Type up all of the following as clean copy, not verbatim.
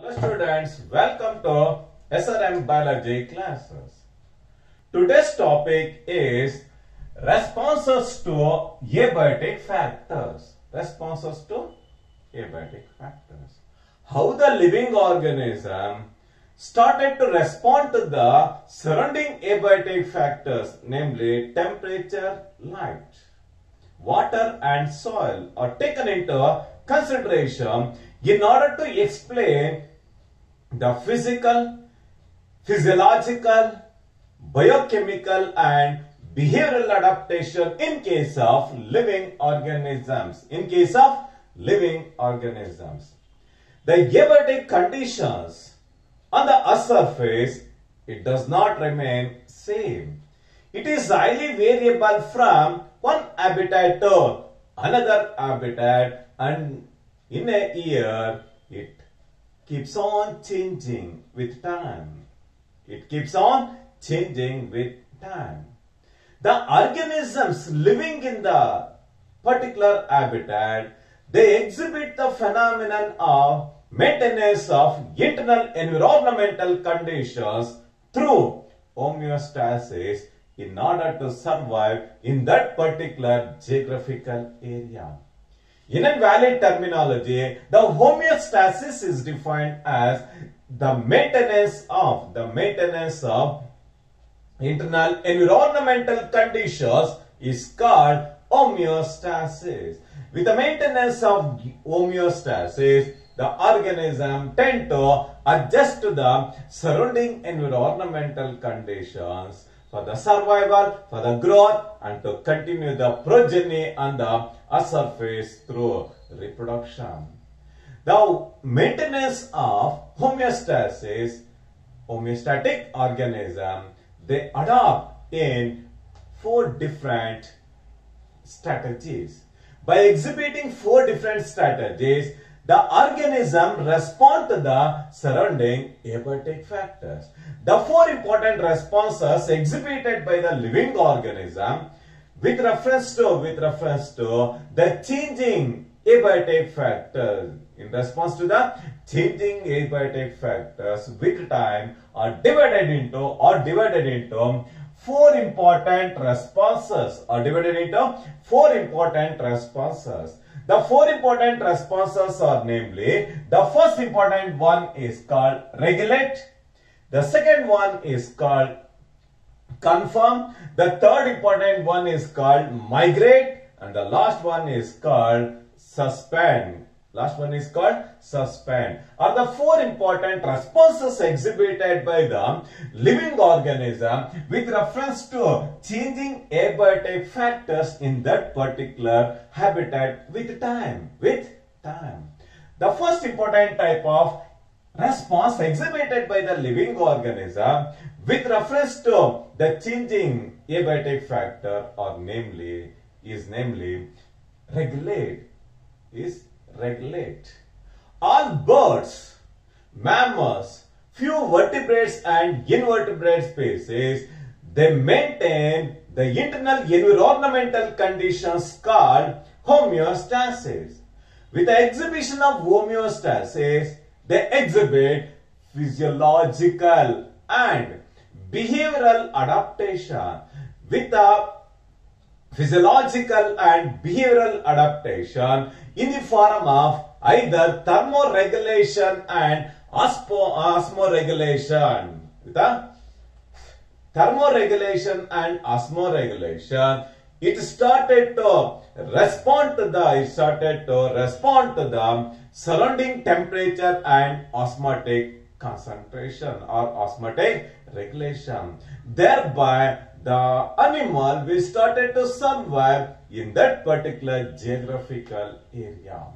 Hello students, welcome to SRM Biology classes. Today's topic is responses to abiotic factors. Responses to abiotic factors. How the living organism started to respond to the surrounding abiotic factors, namely temperature, light, water and soil are taken into consideration in order to explain the physical, physiological, biochemical and behavioral adaptation in case of living organisms. The abiotic conditions on the earth surface, it does not remain same. It is highly variable from one habitat to another habitat, and in a year it keeps on changing with time. The organisms living in the particular habitat, they exhibit the phenomenon of maintenance of internal environmental conditions through homeostasis in order to survive in that particular geographical area. In a valid terminology, the homeostasis is defined as the maintenance of internal environmental conditions is called homeostasis. With the maintenance of homeostasis, the organism tend to adjust to the surrounding environmental conditions for the survival, for the growth, and to continue the progeny on the earth surface through reproduction. The maintenance of homeostatic organism, they adopt in 4 different strategies. By exhibiting 4 different strategies, the organism responds to the surrounding abiotic factors. The 4 important responses exhibited by the living organism with reference to the changing abiotic factors, in response to the changing abiotic factors with time are divided into 4 important responses. The 4 important responses are namely, the first important one is called regulate, the second one is called confirm, the third important one is called migrate, and the last one is called suspend. Are the 4 important responses exhibited by the living organism with reference to changing abiotic factors in that particular habitat with time. The first important type of response exhibited by the living organism with reference to the changing abiotic factor is namely regulate. All birds, mammals, few vertebrates and invertebrate species, they maintain the internal environmental conditions called homeostasis. With the exhibition of homeostasis, they exhibit physiological and behavioral adaptation. With the physiological and behavioral adaptation in the form of either thermoregulation and osmoregulation. With the thermoregulation and osmoregulation, it started to respond to the surrounding temperature and osmotic concentration or osmotic regulation. Thereby, the animal will started to survive in that particular geographical area.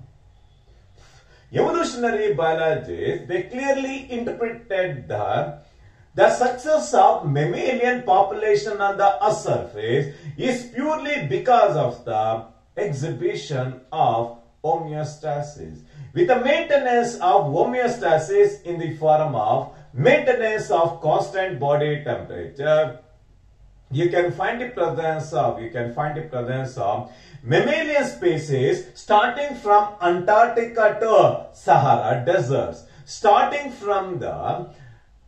Evolutionary biologists, they clearly interpreted that the success of mammalian population on the earth surface is purely because of the exhibition of homeostasis. With the maintenance of homeostasis in the form of maintenance of constant body temperature, you can find the presence of mammalian species starting from Antarctica to Sahara deserts. starting from the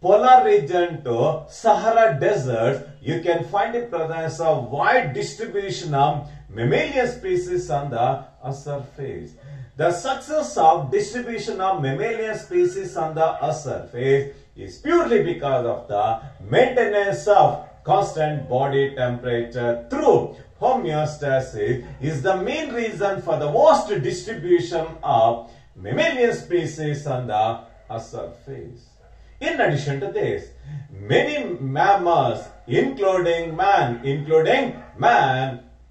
polar region to Sahara deserts, you can find the presence of wide distribution of mammalian species on the surface. The success of distribution of mammalian species on the surface is purely because of the maintenance of constant body temperature through homeostasis is the main reason for the vast distribution of mammalian species on the surface. In addition to this, many mammals, including man,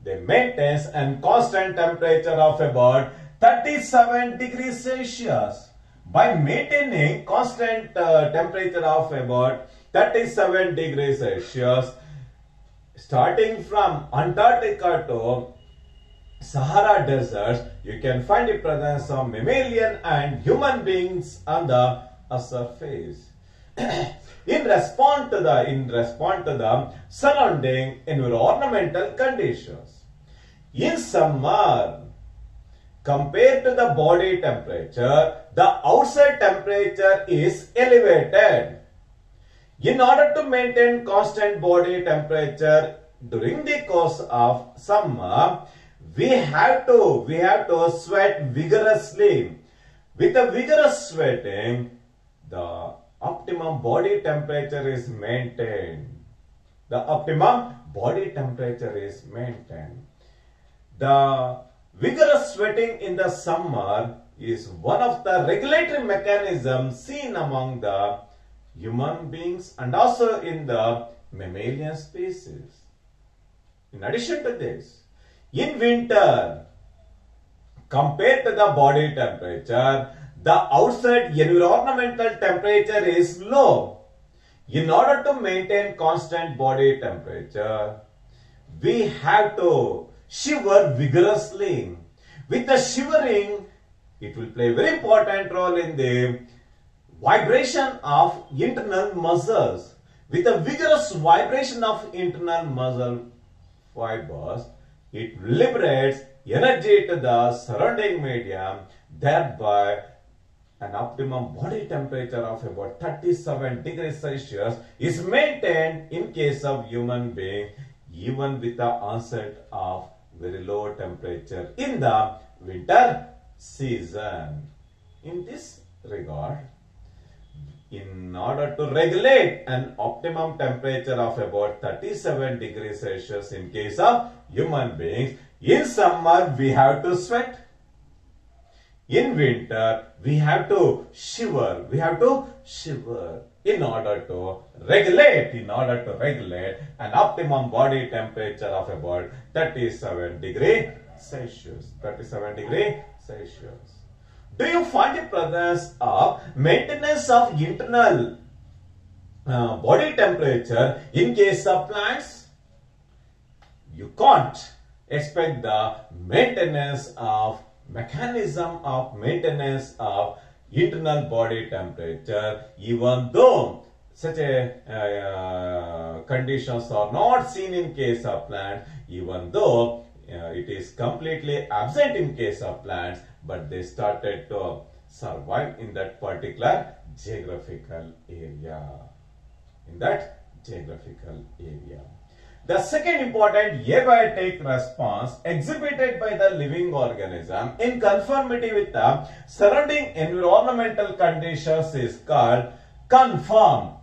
they maintain a constant temperature of about 37 degrees Celsius. By maintaining constant temperature of about 37 degrees Celsius, starting from Antarctica to Sahara deserts, you can find the presence of mammalian and human beings on the surface. in response to the surrounding environmental conditions. In summer, compared to the body temperature, the outside temperature is elevated. In order to maintain constant body temperature during the course of summer, we have to sweat vigorously. With the vigorous sweating, the optimum body temperature is maintained. The optimum body temperature is maintained. The vigorous sweating in the summer is one of the regulatory mechanisms seen among the human beings and also in the mammalian species. In addition to this, in winter, compared to the body temperature, the outside environmental temperature is low. In order to maintain constant body temperature, we have to shiver vigorously. With the shivering, it will play a very important role in the vibration of internal muscles. With the vigorous vibration of internal muscle fibers, it liberates energy to the surrounding medium, thereby an optimum body temperature of about 37 degrees Celsius is maintained in case of human being even with the onset of very low temperature in the winter season. In this regard, in order to regulate an optimum temperature of about 37 degrees Celsius in case of human beings, in summer we have to sweat. In winter, we have to shiver. In order to regulate an optimum body temperature of about 37 degrees Celsius. Do you find the presence of maintenance of internal body temperature in case of plants? You can't expect the mechanism of maintenance of internal body temperature, even though such a conditions are not seen in case of plants, even though it is completely absent in case of plants, but they started to survive in that particular geographical area. The second important abiotic response exhibited by the living organism in conformity with the surrounding environmental conditions is called conform.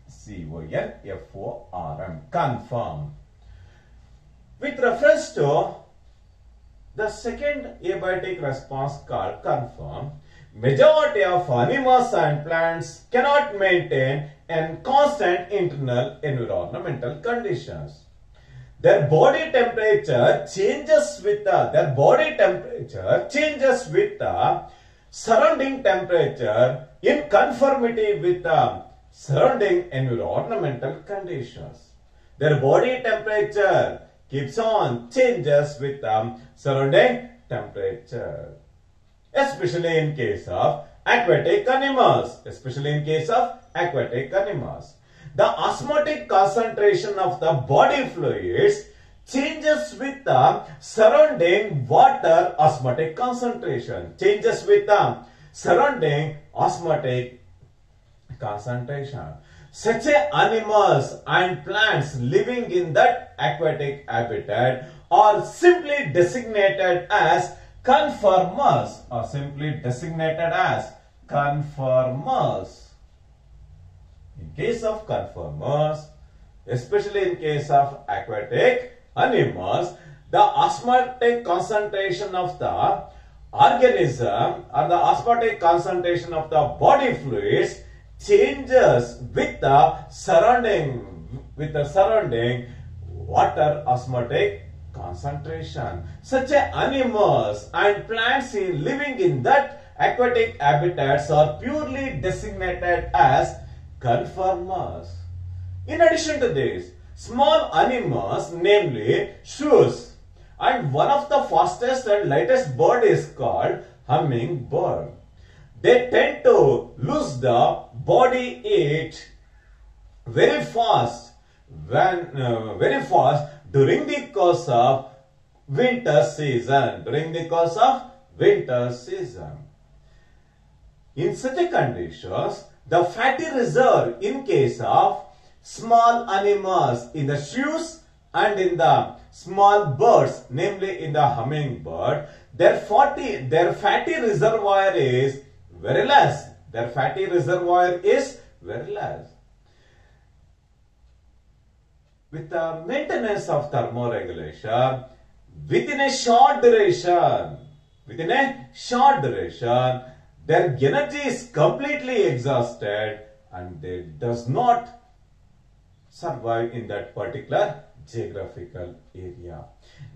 C-O-N-F-O-R-M. Conform. With reference to the second abiotic response called conform, majority of animals and plants cannot maintain a constant internal environmental conditions. Their body temperature changes with the surrounding temperature in conformity with the surrounding environmental conditions. Their body temperature keeps on changes with the surrounding temperature. Especially in case of aquatic animals. The osmotic concentration of the body fluids changes with the surrounding water osmotic concentration. Changes with the surrounding osmotic concentration. Such animals and plants living in that aquatic habitat are simply designated as conformers, In case of conformers, especially in case of aquatic animals, the osmotic concentration of the organism or the osmotic concentration of the body fluids changes with the surrounding water osmotic concentration. Such animals and plants living in that aquatic habitats are purely designated as conformers. In addition to this, small animals, namely shrews, and one of the fastest and lightest bird is called hummingbird. They tend to lose the body heat very fast during the course of winter season. In such conditions, the fatty reserve in case of small animals in the shrews and in the small birds, namely in the hummingbird, their fatty reservoir is very less. With the maintenance of thermoregulation, within a short duration, their energy is completely exhausted and they does not survive in that particular geographical area.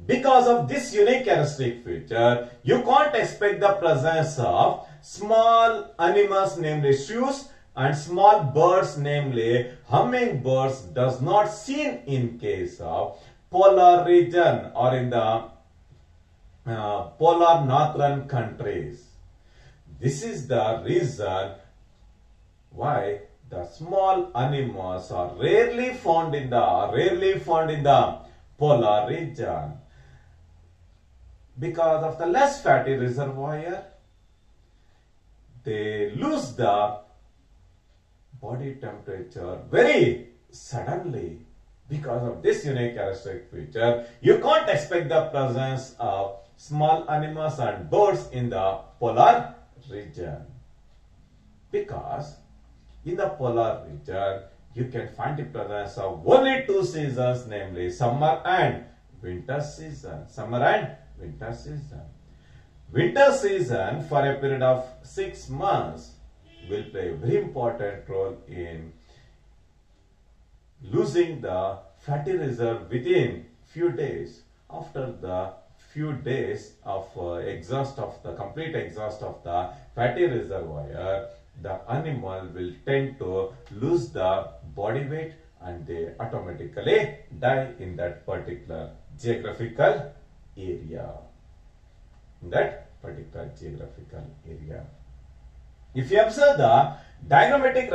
Because of this unique characteristic feature, you can't expect the presence of small animals, namely shrews, and small birds, namely hummingbirds, does not seen in case of polar region or in the polar northern countries. This is the reason why the small animals are rarely found in the polar region. Because of the less fatty reservoir, they lose the body temperature very suddenly. Because of this unique characteristic feature, you can't expect the presence of small animals and birds in the polar region. Because in the polar region, you can find the presence of only two seasons, namely summer and winter season. Winter season for a period of 6 months will play a very important role in losing the fatty reserve within few days. After the few days of complete exhaust of the fatty reservoir, the animal will tend to lose the body weight and they automatically die in that particular geographical area. If you observe the diagrammatic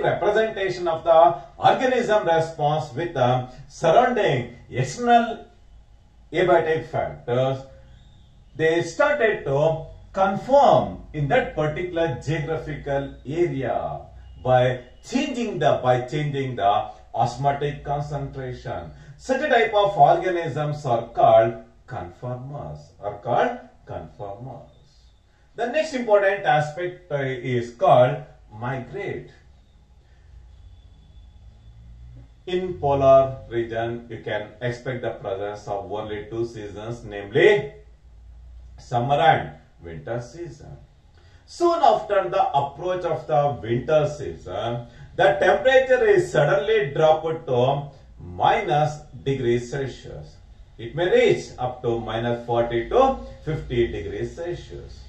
representation of the organism response with the surrounding external abiotic factors, they started to conform in that particular geographical area by changing the osmotic concentration. Such a type of organisms are called conformers. The next important aspect is called migrate. In polar region, you can expect the presence of only two seasons, namely summer and winter season. Soon after the approach of the winter season, the temperature is suddenly dropped to -°C. It may reach up to -40 to 50 degrees Celsius.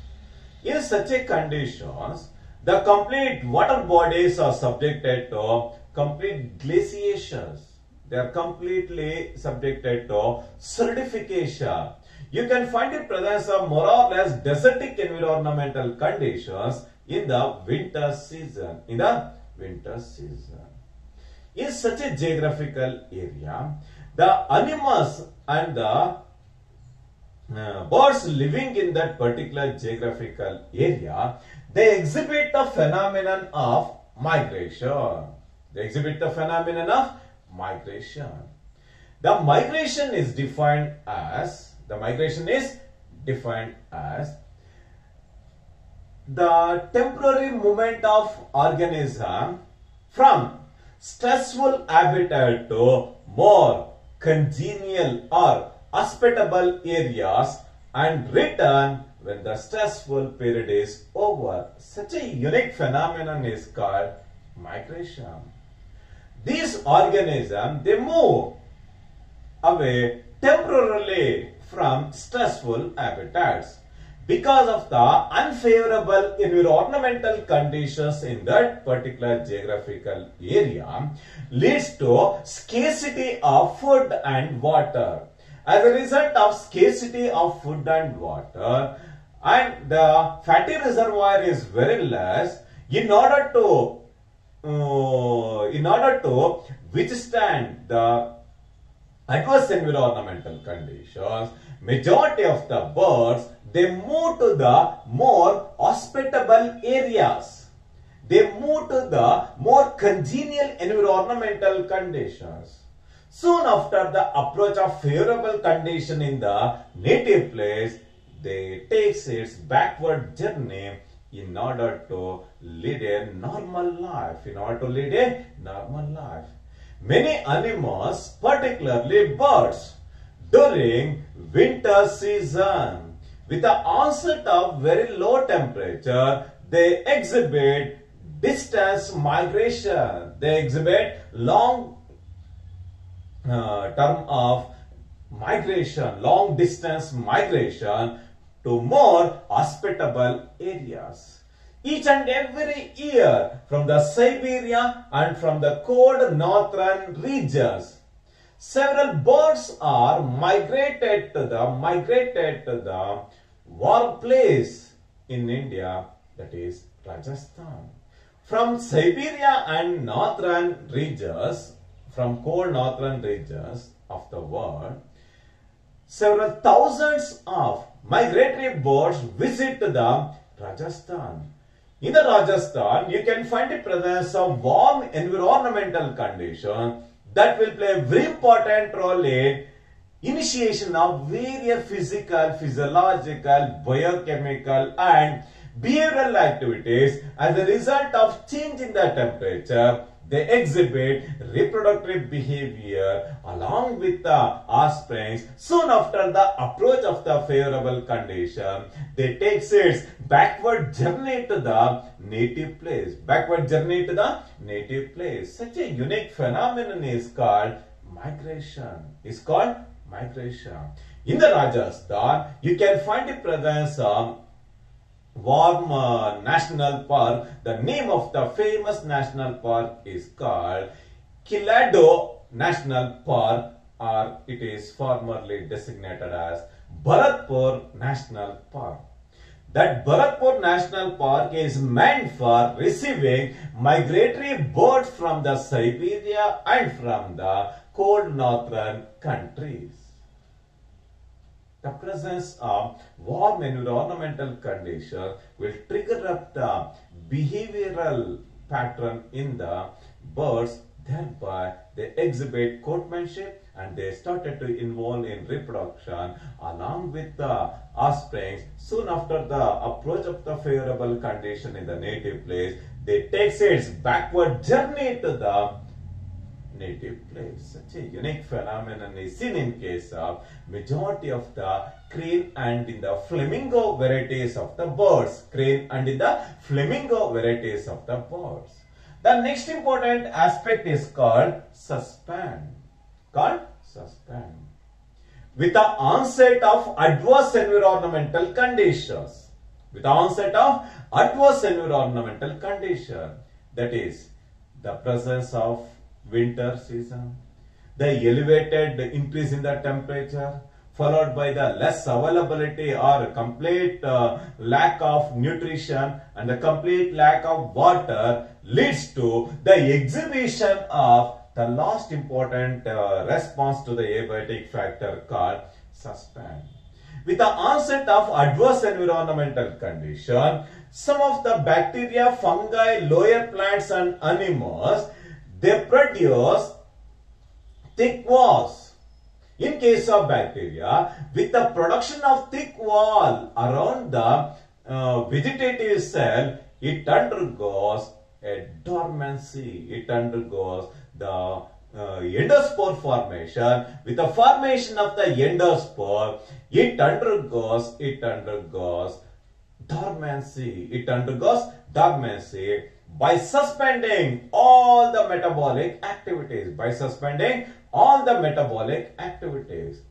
In such a conditions, the complete water bodies are subjected to complete glaciations. They are completely subjected to solidification. You can find the presence of more or less desertic environmental conditions in the winter season. In such a geographical area, the animals and the birds living in that particular geographical area, they exhibit the phenomenon of migration. They exhibit the phenomenon of migration. The migration is defined as the temporary movement of organism from stressful habitat to more congenial or hospitable areas and return when the stressful period is over. Such a unique phenomenon is called migration. These organisms, they move away temporarily from stressful habitats because of the unfavorable environmental conditions in that particular geographical area leads to scarcity of food and water. As a result of scarcity of food and water, and the fatty reservoir is very less, in order to withstand the adverse environmental conditions, majority of the birds, they move to the more hospitable areas. They move to the more congenial environmental conditions. Soon after the approach of favorable condition in the native place, they take its backward journey in order to lead a normal life. Many animals, particularly birds, during winter season, with the onset of very low temperature, they exhibit distance migration. They exhibit long term of migration, long distance migration to more hospitable areas. Each and every year from the Siberia and from the cold northern regions, several birds are migrated to the warm place in India, that is Rajasthan. From Siberia and northern regions, from cold northern regions of the world, several thousands of migratory birds visit the Rajasthan. In the Rajasthan, you can find the presence of warm environmental conditions that will play a very important role in initiation of various physical, physiological, biochemical and behavioral activities. As a result of change in the temperature, they exhibit reproductive behavior along with the offsprings. Soon after the approach of the favorable condition, they take its backward journey to the native place. Such a unique phenomenon is called migration. In the Rajasthan, you can find the presence of warm national park. The name of the famous national park is called Kilado National Park, or it is formerly designated as Bharatpur National Park. That Bharatpur National Park is meant for receiving migratory birds from the Siberia and from the cold northern countries. The presence of warm environmental conditions will trigger up the behavioral pattern in the birds, thereby they exhibit courtship and they started to involve in reproduction along with the offspring. Soon after the approach of the favorable condition in the native place, they take its backward journey to the native place. Such a unique phenomenon is seen in case of majority of the crane and in the flamingo varieties of the birds. The next important aspect is called suspend. With the onset of adverse environmental conditions, that is the presence of winter season, the elevated increase in the temperature, followed by the less availability or complete lack of nutrition and the complete lack of water, leads to the exhibition of the last important response to the abiotic factor called suspend. With the onset of adverse environmental condition, some of the bacteria, fungi, lower plants and animals, they produce thick walls. In case of bacteria, with the production of thick wall around the vegetative cell, it undergoes a dormancy. It undergoes the endospore formation. With the formation of the endospore, it undergoes dormancy. It undergoes dormancy by suspending all the metabolic activities. By suspending all the metabolic activities.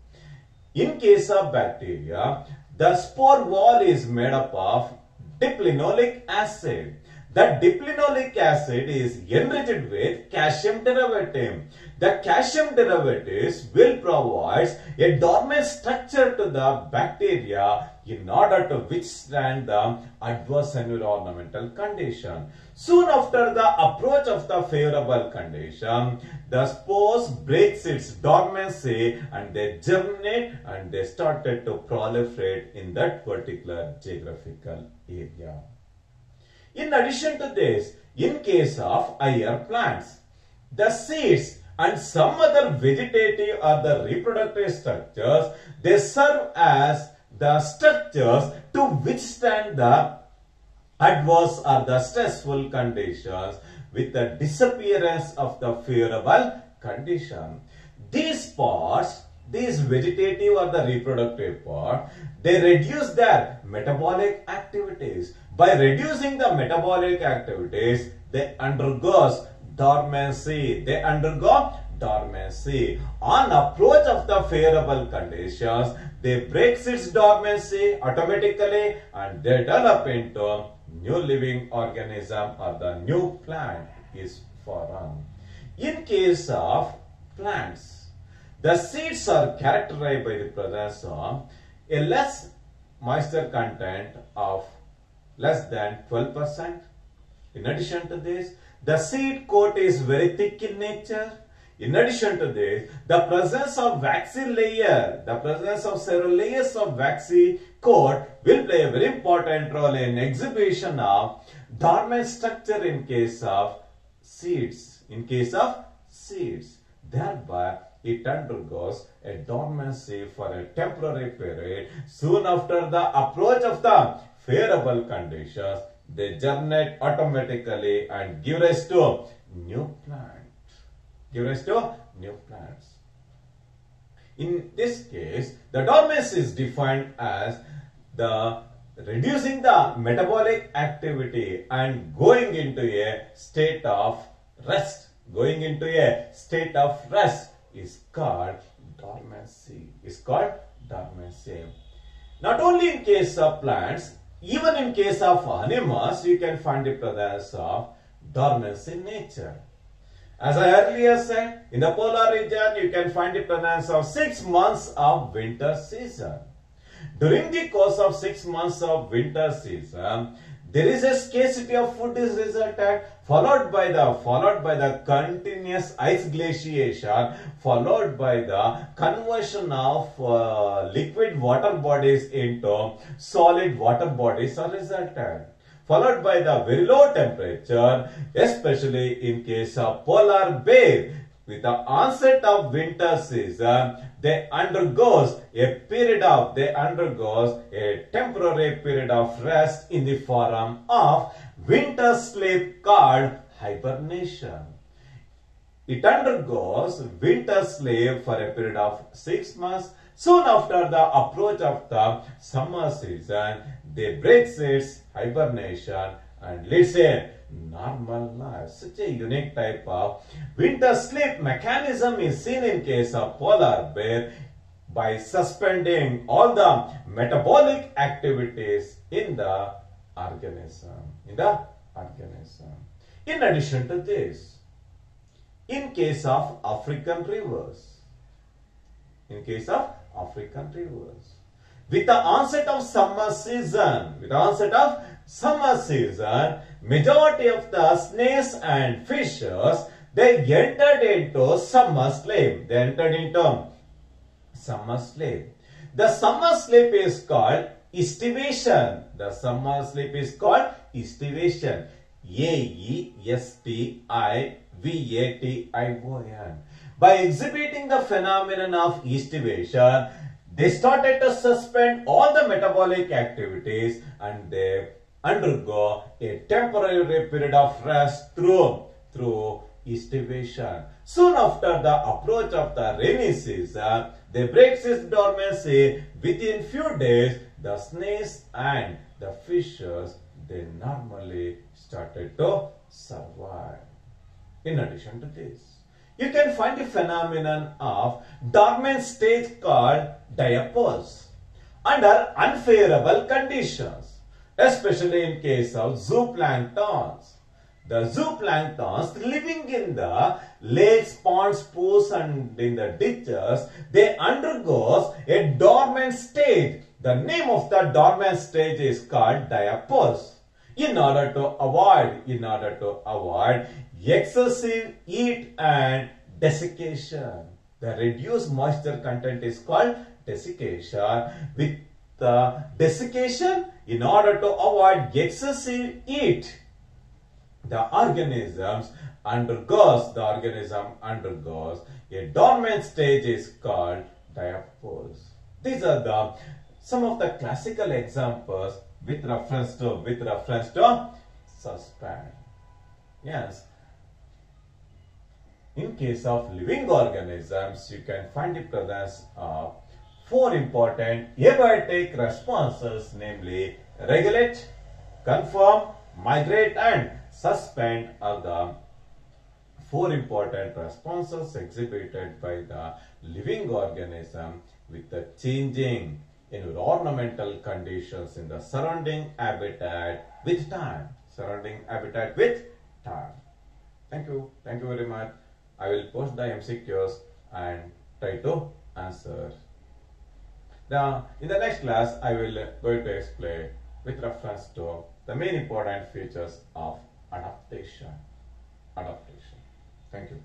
In case of bacteria, the spore wall is made up of diplinolic acid. The diplinolic acid is enriched with calcium derivative. The calcium derivatives will provide a dormant structure to the bacteria in order to withstand the adverse environmental condition. Soon after the approach of the favorable condition, the spores breaks its dormancy and they germinate and they started to proliferate in that particular geographical area. In addition to this, in case of higher plants, the seeds and some other vegetative or the reproductive structures, they serve as the structures to withstand the adverse or the stressful conditions with the disappearance of the favorable condition. These parts, these vegetative or the reproductive part, they reduce their metabolic activities. By reducing the metabolic activities, they undergo dormancy. They undergo dormancy. On approach of the favorable conditions, they break its dormancy automatically and they develop into new living organism or the new plant is formed. In case of plants, the seeds are characterized by the presence of a less moisture content of less than 12%. In addition to this, the seed coat is very thick in nature. In addition to this, the presence of waxy layer, the presence of several layers of waxy coat will play a very important role in exhibition of dormant structure in case of seeds. In case of seeds, thereby it undergoes a dormancy for a temporary period. Soon after the approach of the favorable conditions, they germinate automatically and give rise to new plants. Give rise to new plants. In this case, the dormancy is defined as the reducing the metabolic activity and going into a state of rest. Going into a state of rest is called dormancy. Is called dormancy. Not only in case of plants, even in case of animals, you can find the presence of dormancy in nature. As I earlier said, in the polar region, you can find the presence of 6 months of winter season. During the course of 6 months of winter season, there is a scarcity of food is resulted, followed by the continuous ice glaciation, followed by the conversion of liquid water bodies into solid water bodies are resulted, followed by the very low temperature, especially in case of polar bear. With the onset of winter season, they undergoes a temporary period of rest in the form of winter sleep called hibernation. It undergoes winter sleep for a period of 6 months. Soon after the approach of the summer season, they break its hibernation and leads a normal life. Such a unique type of winter sleep mechanism is seen in case of polar bear by suspending all the metabolic activities in the organism. In addition to this, in case of African rivers, with the onset of summer season, majority of the snails and fishes, They entered into summer sleep. They entered into summer sleep. The summer sleep is called estivation. The summer sleep is called estivation. Aestivation. By exhibiting the phenomenon of estivation, they started to suspend all the metabolic activities and they undergo a temporary period of rest through estivation. Soon after the approach of the rainy season, they break its dormancy. Within few days, the snakes and the fishes, they normally started to survive. In addition to this, you can find the phenomenon of dormant stage called diapause under unfavorable conditions, especially in case of zooplanktons. The zooplanktons living in the lakes, ponds, pools and in the ditches, they undergoes a dormant stage. The name of the dormant stage is called diapause. In order to avoid excessive heat and desiccation. The reduced moisture content is called desiccation. With the desiccation, in order to avoid excessive heat, the organism undergoes a dormant stage is called diapause. These are some of the classical examples with reference to suspend. Yes. In case of living organisms, you can find the presence of four important abiotic responses, namely regulate, confirm, migrate and suspend are the four important responses exhibited by the living organism with the changing environmental conditions in the surrounding habitat with time. Thank you very much. I will post the MCQs and try to answer. Now, in the next class, I will going to explain with reference to the main important features of adaptation. Thank you.